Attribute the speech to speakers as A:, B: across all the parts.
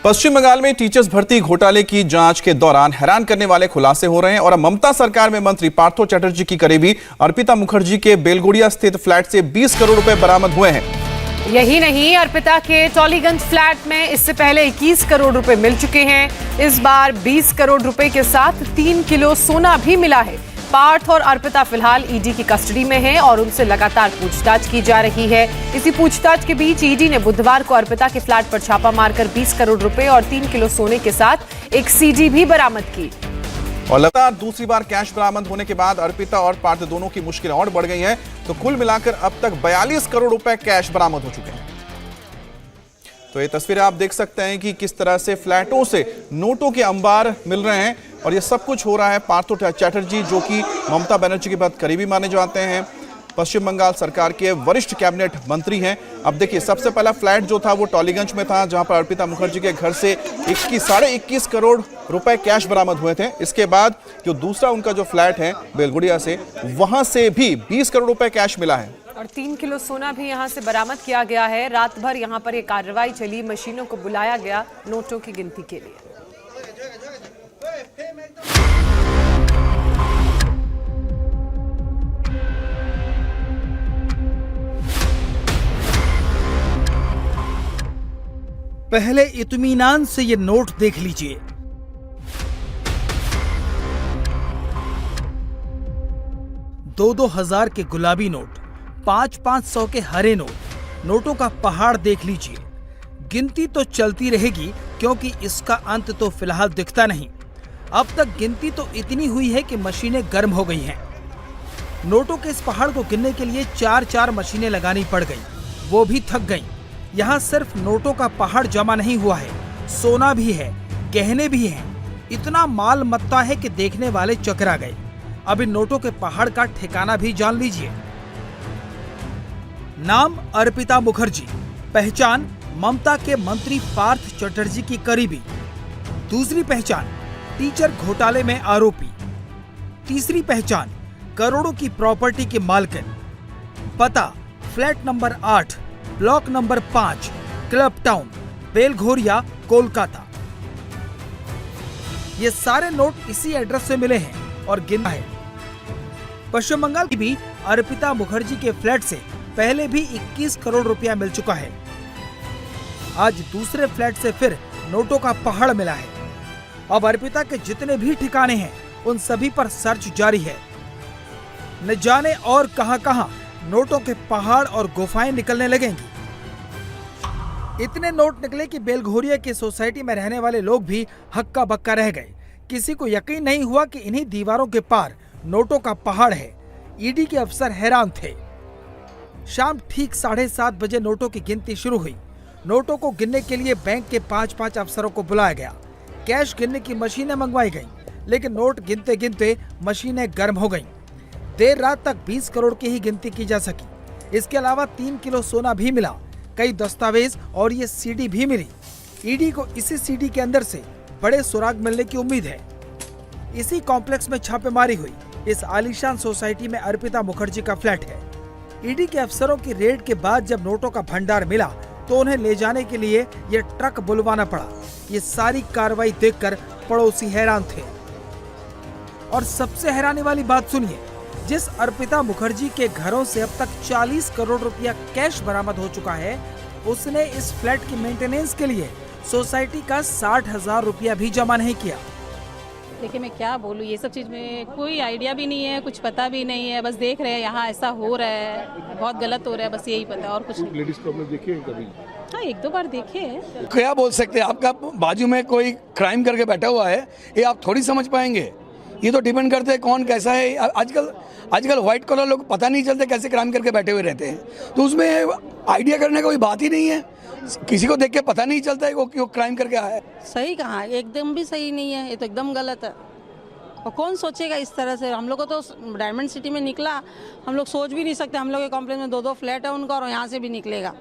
A: पश्चिम बंगाल में टीचर्स भर्ती घोटाले की जांच के दौरान हैरान करने वाले खुलासे हो रहे हैं और अब ममता सरकार में मंत्री पार्थो चटर्जी की करीबी अर्पिता मुखर्जी के बेलगुड़िया स्थित फ्लैट से 20 करोड़ रुपए बरामद हुए हैं।
B: यही नहीं, अर्पिता के टॉलीगंज फ्लैट में इससे पहले 21 करोड़ रुपए मिल चुके हैं। इस बार 20 करोड़ रुपए के साथ 3 किलो सोना भी मिला है। पार्थ और अर्पिता फिलहाल ईडी की कस्टडी में हैं और उनसे लगातार पूछताछ की जा रही है। इसी पूछताछ के बीच ईडी ने बुधवार को अर्पिता के फ्लैट पर छापा मारकर 20 करोड़ रुपए और 3 किलो सोने के साथ एक सीडी भी बरामद की।
A: और लगातार दूसरी बार कैश बरामद होने के बाद अर्पिता और पार्थ दोनों की मुश्किलें और बढ़ गई हैं। तो कुल मिलाकर अब तक 42 करोड़ रुपए कैश बरामद हो चुके हैं। तो ये तस्वीरें आप देख सकते हैं कि किस तरह से फ्लैटों से नोटों के अंबार मिल रहे हैं और ये सब कुछ हो रहा है पार्थो चटर्जी, जो कि ममता बनर्जी के बाद करीबी माने जाते हैं, पश्चिम बंगाल सरकार के वरिष्ठ कैबिनेट मंत्री हैं। अब देखिए, सबसे पहला फ्लैट जो था वो टॉलीगंज में था, जहां पर अर्पिता मुखर्जी के घर से 21 करोड़ रुपए कैश बरामद हुए थे। इसके बाद जो दूसरा उनका जो फ्लैट है बेलगुड़िया से, वहां से भी 20 करोड़ रुपए कैश मिला है
B: और 3 किलो सोना भी यहां से बरामद किया गया है। रात भर यहां पर यह कार्रवाई चली, मशीनों को बुलाया गया नोटों की गिनती के लिए।
C: पहले इत्मीनान से ये नोट देख लीजिए। दो हजार के गुलाबी नोट, 500 के हरे नोट, नोटों का पहाड़ देख लीजिए। गिनती तो चलती रहेगी क्योंकि इसका अंत तो फिलहाल दिखता नहीं। अब तक गिनती तो इतनी हुई है कि मशीनें गर्म हो गई हैं। नोटों के इस पहाड़ को गिनने के लिए 4 मशीनें लगानी पड़ गई, वो भी थक गईं। यहाँ सिर्फ नोटों का पहाड़ जमा नहीं हुआ है, सोना भी है, गहने भी हैं। इतना माल मत्ता है कि देखने वाले चकरा गए। अब इन नोटों के पहाड़ का ठिकाना भी जान लीजिए। नाम अर्पिता मुखर्जी, पहचान ममता के मंत्री पार्थ चटर्जी की करीबी। दूसरी पहचान टीचर घोटाले में आरोपी। तीसरी पहचान करोड़ों की प्रॉपर्टी के मालकिन। पता flat number 8, block number 5, club town, Belghoria, Kolkata. ये सारे नोट इसी एड्रेस से मिले हैं और गिना है। पश्चिम बंगाल की भी अर्पिता मुखर्जी के फ्लैट से पहले भी 21 करोड़ रुपया मिल चुका है। आज दूसरे फ्लैट से फिर नोटों का पहाड़ मिला है। अब अर्पिता के जितने भी ठिकाने हैं उन सभी पर सर्च जारी है। न जाने और कहां-कहां नोटों के पहाड़ और गुफाएं निकलने लगेंगी। इतने नोट निकले कि बेलघोरिया की सोसाइटी में रहने वाले लोग भी हक्का बक्का रह गए। किसी को यकीन नहीं हुआ कि इन्हीं दीवारों के पार नोटों का पहाड़ है। ईडी के अफसर हैरान थे। शाम ठीक 7:30 बजे नोटों की गिनती शुरू हुई। नोटों को गिनने के लिए बैंक के 5 अफसरों को बुलाया गया। कैश गिनने की मशीनें मंगवाई गईं, लेकिन नोट गिनते गिनते मशीनें गर्म हो गईं। देर रात तक 20 करोड़ की ही गिनती की जा सकी। इसके अलावा 3 किलो सोना भी मिला, कई दस्तावेज और ये सीडी भी मिली। ईडी को इसी सीडी के अंदर से बड़े सुराग मिलने की उम्मीद है। इसी कॉम्प्लेक्स में छापेमारी हुई। इस आलीशान सोसाइटी में अर्पिता मुखर्जी का फ्लैट है। ईडी के अफसरों की रेड के बाद जब नोटों का भंडार मिला तो उन्हें ले जाने के लिए ये ट्रक बुलवाना पड़ा। ये सारी कार्रवाई देखकर पड़ोसी हैरान थे। और सबसे हैरानी वाली बात सुनिए, जिस अर्पिता मुखर्जी के घरों से अब तक 40 करोड़ रुपया कैश बरामद हो चुका है, उसने इस फ्लैट की मेंटेनेंस के लिए सोसाइटी का 60,000 रुपया भी जमा नहीं किया।
D: देखिए, मैं क्या बोलूँ, ये सब चीज़ में कोई आइडिया भी नहीं है, कुछ पता भी नहीं है। बस देख रहे हैं यहाँ ऐसा हो रहा है, बहुत गलत हो रहा है, बस यही पता है और कुछ नहीं।
E: लेडीज को आपने देखे हैं कभी?
D: हाँ, 1-2 बार देखे हैं।
F: क्या बोल सकते हैं, आपका बाजू में कोई क्राइम करके बैठा हुआ है, ये आप थोड़ी समझ पाएंगे। ये तो डिपेंड करते हैं कौन कैसा है। आजकल व्हाइट कॉलर लोग पता नहीं चलते कैसे क्राइम करके बैठे हुए रहते हैं, तो उसमें आइडिया करने का कोई बात ही नहीं है। किसी को देख के पता नहीं चलता है वो क्यों क्राइम करके आया है।
D: सही कहा, एकदम भी सही नहीं है, ये तो एकदम गलत है। और कौन सोचेगा इस तरह से। हम लोग को तो डायमंड सिटी में निकला, हम लोग सोच भी नहीं सकते। हम लोग के कॉम्प्लेक्स में 2 फ्लैट है उनका और यहाँ से भी निकलेगा।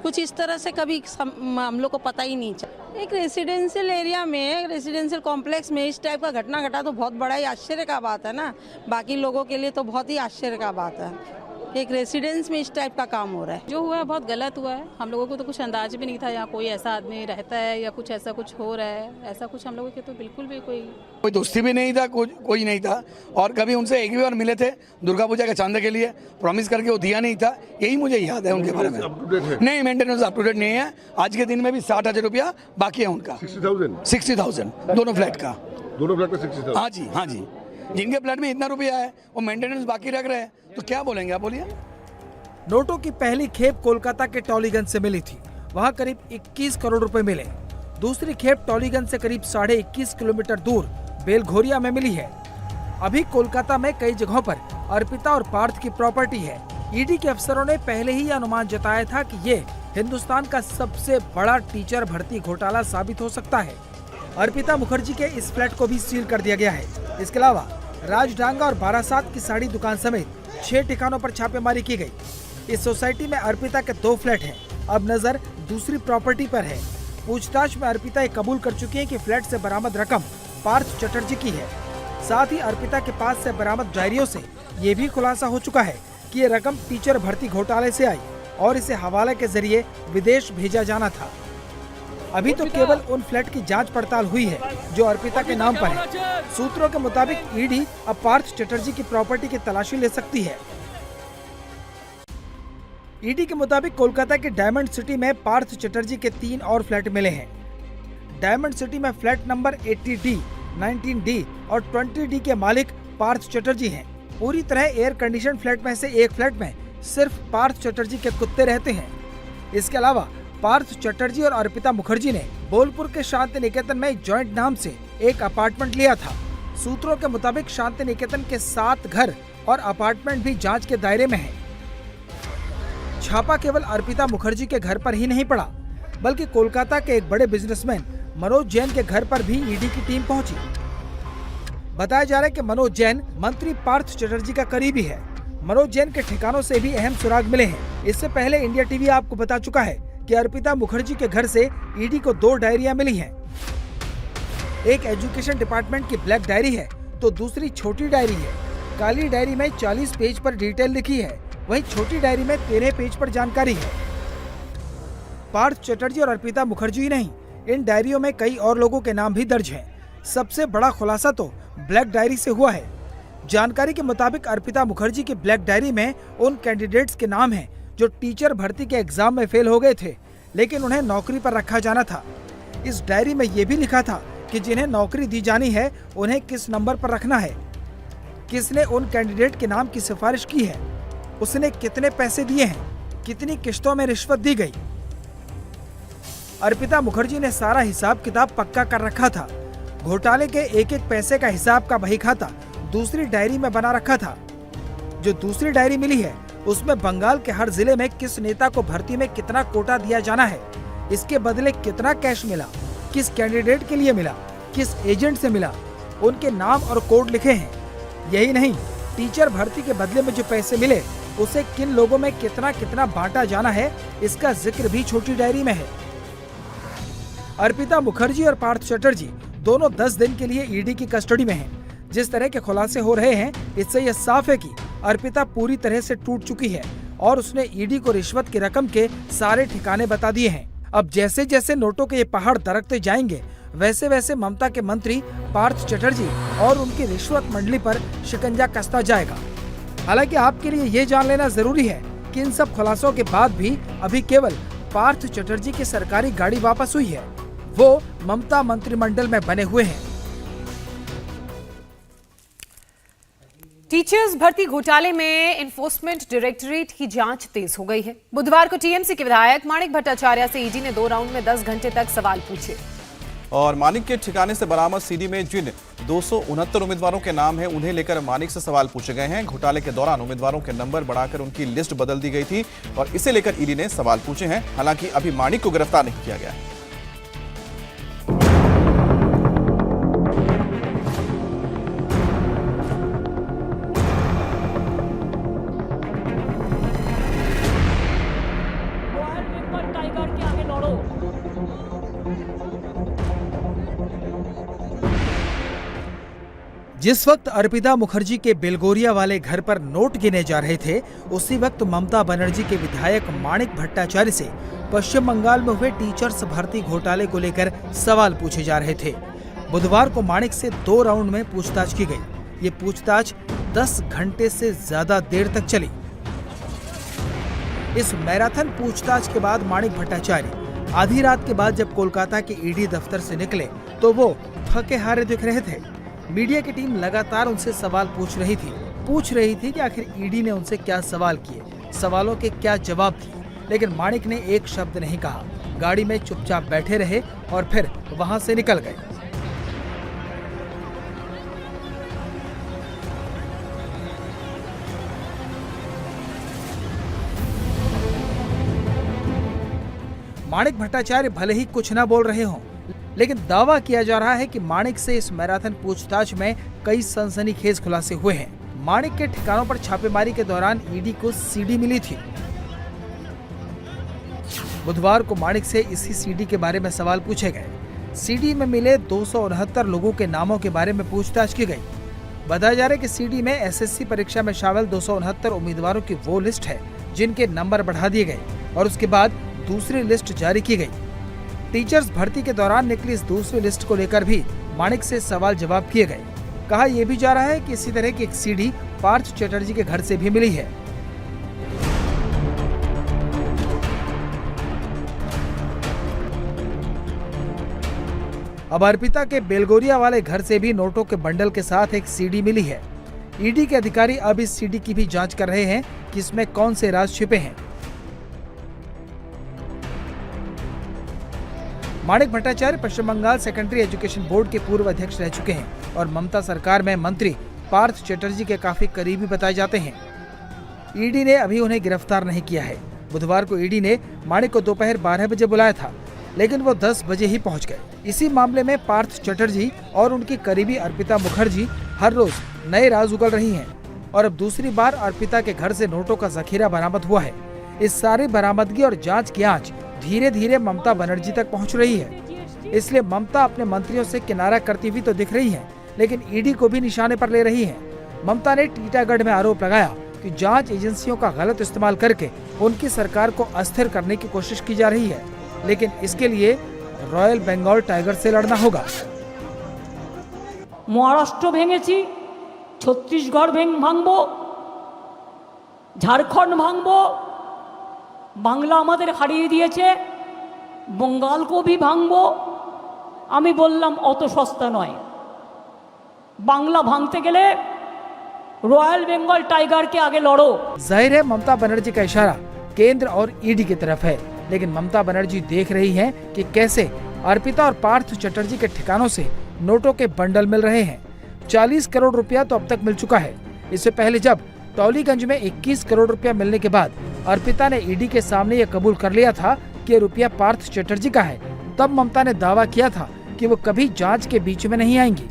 D: कुछ इस तरह से कभी हम लोग को पता ही नहीं चला। एक रेसिडेंशियल एरिया में, रेसिडेंशियल कॉम्प्लेक्स में इस टाइप का घटना घटा तो बहुत बड़ा ही आश्चर्य का बात है ना। बाकी लोगों के लिए तो बहुत ही आश्चर्य का बात है। एक रेसिडेंस में इस टाइप का काम हो रहा है।
E: जो हुआ है बहुत गलत हुआ है। हम लोगों को तो कुछ अंदाज भी नहीं था यहाँ कोई ऐसा आदमी रहता है या कुछ ऐसा कुछ हो रहा है। ऐसा कुछ हम लोगों के तो बिल्कुल भी कोई
F: दोस्ती भी नहीं था, कोई नहीं था। और कभी उनसे एक भी बार मिले थे दुर्गा पूजा के चांदे के लिए, प्रॉमिस करके वो दिया नहीं था। यही मुझे याद है उनके बारे में। नहीं, मेंटेनेंस अप टू डेट नहीं है। आज के दिन में भी 60,000 रुपया बाकी है उनका। 60,000 दोनों फ्लैट का।
G: दोनों फ्लैट में 60,000।
F: हाँ जी, हाँ जी। जिनके फ्लैट में इतना रुपया है वो मेंटेनेंस बाकी रख रहे हैं, तो क्या बोलेंगे आप, बोलिए।
C: नोटों की पहली खेप कोलकाता के टॉलीगंज से मिली थी, वहां करीब 21 करोड़ रुपए मिले। दूसरी खेप टॉलीगंज से करीब 21.5 किलोमीटर दूर बेलघोरिया में मिली है। अभी कोलकाता में कई जगहों पर अर्पिता और पार्थ की प्रॉपर्टी है। ईडी के अफसरों ने पहले ही अनुमान जताया था कि ये हिंदुस्तान का सबसे बड़ा टीचर भर्ती घोटाला साबित हो सकता है। अर्पिता मुखर्जी के इस फ्लैट को भी सील कर दिया गया है। इसके अलावा राजडांगा और बारासात की साड़ी दुकान समेत 6 ठिकानों पर छापेमारी की गई। इस सोसाइटी में अर्पिता के 2 फ्लैट हैं। अब नजर दूसरी प्रॉपर्टी पर है। पूछताछ में अर्पिता ये कबूल कर चुकी है कि फ्लैट से बरामद रकम पार्थ चटर्जी की है। साथ ही अर्पिता के पास से बरामद डायरियों से ये भी खुलासा हो चुका है कि ये रकम टीचर भर्ती घोटाले से आई और इसे हवाले के जरिए विदेश भेजा जाना था। अभी तो केवल उन फ्लैट की जांच पड़ताल हुई है जो अर्पिता के नाम पर है। सूत्रों के मुताबिक ईडी अब पार्थ चटर्जी की प्रॉपर्टी की तलाशी ले सकती है। ईडी के मुताबिक कोलकाता के डायमंड सिटी में पार्थ चटर्जी के 3 और फ्लैट मिले हैं। डायमंड सिटी में फ्लैट नंबर 80D, 19D और 20D के मालिक पार्थ चटर्जी हैं। पूरी तरह एयर कंडीशन फ्लैट में से एक फ्लैट में सिर्फ पार्थ चटर्जी के कुत्ते रहते हैं। इसके अलावा पार्थ चटर्जी और अर्पिता मुखर्जी ने बोलपुर के शांति निकेतन में जॉइंट नाम से एक अपार्टमेंट लिया था। सूत्रों के मुताबिक शांति निकेतन के 7 घर और अपार्टमेंट भी जांच के दायरे में हैं। छापा केवल अर्पिता मुखर्जी के घर पर ही नहीं पड़ा, बल्कि कोलकाता के एक बड़े बिजनेसमैन मनोज जैन के घर पर भी ईडी की टीम पहुंची। बताया जा रहा है कि मनोज जैन मंत्री पार्थ चटर्जी का करीबी है। मनोज जैन के ठिकानों से भी अहम सुराग मिले हैं। इससे पहले इंडिया टीवी आपको बता चुका है कि अर्पिता मुखर्जी के घर से ईडी को 2 डायरियां मिली हैं। एक एजुकेशन डिपार्टमेंट की ब्लैक डायरी है तो दूसरी छोटी डायरी है। काली डायरी में 40 पेज पर डिटेल लिखी है, वहीं छोटी डायरी में 13 पेज पर जानकारी है। पार्थ चटर्जी और अर्पिता मुखर्जी ही नहीं, इन डायरियों में कई और लोगों के नाम भी दर्ज हैं। सबसे बड़ा खुलासा तो ब्लैक डायरी से हुआ है। जानकारी के मुताबिक अर्पिता मुखर्जी की ब्लैक डायरी में उन कैंडिडेट्स के नाम हैं जो टीचर भर्ती के एग्जाम में फेल हो गए थे, लेकिन उन्हें नौकरी पर रखा जाना था। इस डायरी में ये भी लिखा था कि जिन्हें नौकरी दी जानी है उन्हें किस नंबर पर रखना है, किसने उन कैंडिडेट के नाम की सिफारिश की है, उसने कितने पैसे दिए हैं, कितनी किश्तों में रिश्वत दी गई। अर्पिता मुखर्जी ने सारा हिसाब किताब पक्का कर रखा था। घोटाले के एक एक पैसे का हिसाब का बही खाता दूसरी डायरी में बना रखा था। जो दूसरी डायरी मिली है उसमें बंगाल के हर जिले में किस नेता को भर्ती में कितना कोटा दिया जाना है, इसके बदले कितना कैश मिला, किस कैंडिडेट के लिए मिला, किस एजेंट से मिला, उनके नाम और कोड लिखे हैं। यही नहीं, टीचर भर्ती के बदले में जो पैसे मिले उसे किन लोगों में कितना कितना बांटा जाना है, इसका जिक्र भी छोटी डायरी में है। अर्पिता मुखर्जी और पार्थ चटर्जी दोनों 10 दिन के लिए ईडी की कस्टडी में हैं। जिस तरह के खुलासे हो रहे हैं, इससे यह साफ है कि अर्पिता पूरी तरह से टूट चुकी है और उसने ईडी को रिश्वत की रकम के सारे ठिकाने बता दिए हैं। अब जैसे जैसे नोटों के ये पहाड़ दरकते जाएंगे, वैसे वैसे ममता के मंत्री पार्थ चटर्जी और उनकी रिश्वत मंडली पर शिकंजा कसता जाएगा। हालांकि आपके लिए ये जान लेना जरूरी है कि इन सब खुलासों के बाद भी अभी केवल पार्थ चटर्जी की सरकारी गाड़ी वापस हुई है। वो ममता मंत्रिमंडल में बने हुए हैं।
B: टीचर्स भर्ती घोटाले में एनफोर्समेंट डायरेक्टरेट की जांच तेज हो गई है। बुधवार को टीएमसी के विधायक माणिक भट्टाचार्य से ईडी ने 2 राउंड में 10 घंटे तक सवाल पूछे।
A: और माणिक के ठिकाने से बरामद सीडी में जिन 269 उम्मीदवारों के नाम हैं, उन्हें लेकर माणिक से सवाल पूछे गए हैं। घोटाले के दौरान उम्मीदवारों के नंबर बढ़ाकर उनकी लिस्ट बदल दी गई थी और इसे लेकर ईडी ने सवाल पूछे हैं। हालांकि अभी माणिक को गिरफ्तार नहीं किया गया है।
C: जिस वक्त अर्पिता मुखर्जी के बेलगोरिया वाले घर पर नोट गिने जा रहे थे, उसी वक्त ममता बनर्जी के विधायक माणिक भट्टाचार्य से पश्चिम बंगाल में हुए टीचर्स भर्ती घोटाले को लेकर सवाल पूछे जा रहे थे। बुधवार को माणिक से 2 राउंड में पूछताछ की गई। ये पूछताछ 10 घंटे से ज्यादा देर तक चली। इस मैराथन पूछताछ के बाद माणिक भट्टाचार्य आधी रात के बाद जब कोलकाता के ईडी दफ्तर से निकले तो वो थके हारे दिख रहे थे। मीडिया की टीम लगातार उनसे सवाल पूछ रही थी कि आखिर ईडी ने उनसे क्या सवाल किए, सवालों के क्या जवाब दिए, लेकिन माणिक ने एक शब्द नहीं कहा। गाड़ी में चुपचाप बैठे रहे और फिर वहां से निकल गए। माणिक भट्टाचार्य भले ही कुछ ना बोल रहे हों, लेकिन दावा किया जा रहा है कि माणिक से इस मैराथन पूछताछ में कई सनसनीखेज खुलासे हुए हैं। माणिक के ठिकानों पर छापेमारी के दौरान ईडी को सीडी मिली थी। बुधवार को माणिक से इसी सीडी के बारे में सवाल पूछे गए। सीडी में मिले 269 लोगों के नामों के बारे में पूछताछ की गई। बताया जा रहा है कि सीडी में एसएससी परीक्षा में शामिल 269 उम्मीदवारों की वो लिस्ट है जिनके नंबर बढ़ा दिए गए और उसके बाद दूसरी लिस्ट जारी की गई। टीचर्स भर्ती के दौरान निकली इस दूसरी लिस्ट को लेकर भी माणिक से सवाल जवाब किए गए। कहा यह भी जा रहा है कि इसी तरह की एक सीडी पार्थ चटर्जी के घर से भी मिली है। अब अर्पिता के बेलगोरिया वाले घर से भी नोटों के बंडल के साथ एक सीडी मिली है। ईडी के अधिकारी अब इस सीडी की भी जांच कर रहे हैं कि इसमें कौन से राज छिपे हैं। माणिक भट्टाचार्य पश्चिम बंगाल सेकेंडरी एजुकेशन बोर्ड के पूर्व अध्यक्ष रह चुके हैं और ममता सरकार में मंत्री पार्थ चटर्जी के काफी करीबी बताए जाते हैं। ईडी ने अभी उन्हें गिरफ्तार नहीं किया है। बुधवार को ईडी ने माणिक को दोपहर 12 बजे बुलाया था, लेकिन वो 10 बजे ही पहुंच गए। इसी मामले में पार्थ चटर्जी और उनकी करीबी अर्पिता मुखर्जी हर रोज नए राज उगल रही हैं और अब दूसरी बार अर्पिता के घर से नोटों का जखीरा बरामद हुआ है। इस सारी बरामदगी और जांच की आंच धीरे धीरे ममता बनर्जी तक पहुंच रही है। इसलिए ममता अपने मंत्रियों से किनारा करती हुई तो दिख रही है, लेकिन ईडी को भी निशाने पर ले रही है। ममता ने टीटागढ़ में आरोप लगाया कि जांच एजेंसियों का गलत इस्तेमाल करके उनकी सरकार को अस्थिर करने की कोशिश की जा रही है, लेकिन इसके लिए रॉयल बंगाल टाइगर से लड़ना होगा।
G: महाराष्ट्र भेंगेছি, छत्तीसगढ़ भांगबो, झारखंड भांगबो, बांग्ला আমাদের হারিয়ে দিয়েছে, बंगाल भी भांगबो। আমি বললাম অত সস্তা নয়, बांग्ला भांगते गेले रॉयल बंगाल टाइगर के आगे लड़ो।
C: जाहिर है ममता बनर्जी का इशारा केंद्र और ईडी की तरफ है, लेकिन ममता बनर्जी देख रही हैं कि कैसे अर्पिता और पार्थ चटर्जी के ठिकानों से नोटों के बंडल मिल रहे हैं। 40 करोड़ रुपया तो अब तक मिल चुका है। इससे पहले जब टॉलीगंज में 21 करोड़ रुपया मिलने के बाद अर्पिता ने ईडी के सामने यह कबूल कर लिया था कि रुपया पार्थ चटर्जी का है, तब ममता ने दावा किया था कि वो कभी जांच के बीच में नहीं आएंगी।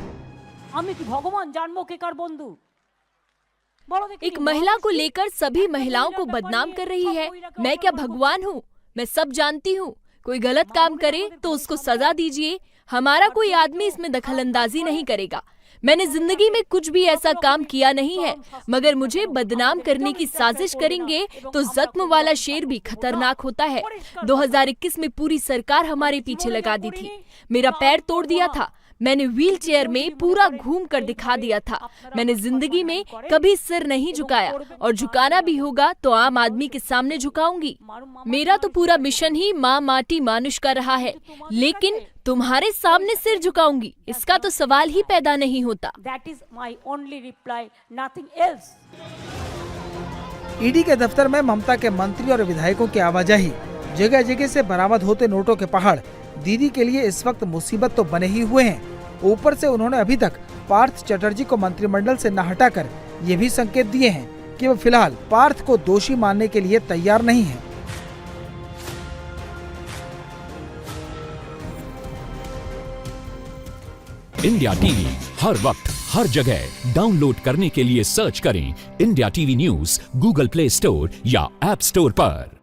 H: एक महिला को लेकर सभी महिलाओं को बदनाम कर रही है। मैं क्या भगवान हूँ? मैं सब जानती हूँ। कोई गलत काम करे तो उसको सजा दीजिए। हमारा कोई आदमी इसमें दखलंदाजी नहीं करेगा। मैंने जिंदगी में कुछ भी ऐसा काम किया नहीं है, मगर मुझे बदनाम करने की साजिश करेंगे तो जख्म वाला शेर भी खतरनाक होता है। 2021 में पूरी सरकार हमारे पीछे लगा दी थी। मेरा पैर तोड़ दिया था। मैंने व्हील चेयर में पूरा घूम कर दिखा दिया था। मैंने जिंदगी में कभी सिर नहीं झुकाया और झुकाना भी होगा तो आम आदमी के सामने झुकाऊंगी। मेरा तो पूरा मिशन ही माँ माटी मानुष का रहा है, लेकिन तुम्हारे सामने सिर झुकाऊंगी इसका तो सवाल ही पैदा नहीं होता।
C: ईडी के दफ्तर में ममता के मंत्री और विधायकों की आवाजाही, जगह जगह से बरामद होते नोटों के पहाड़ दीदी के लिए इस वक्त मुसीबत तो बने ही हुए हैं। ऊपर से उन्होंने अभी तक पार्थ चटर्जी को मंत्रिमंडल से न हटाकर ये भी संकेत दिए हैं कि वो फिलहाल पार्थ को दोषी मानने के लिए तैयार नहीं है।
I: इंडिया टीवी हर वक्त हर जगह डाउनलोड करने के लिए सर्च करें India TV news Google play store या ऐप स्टोर पर।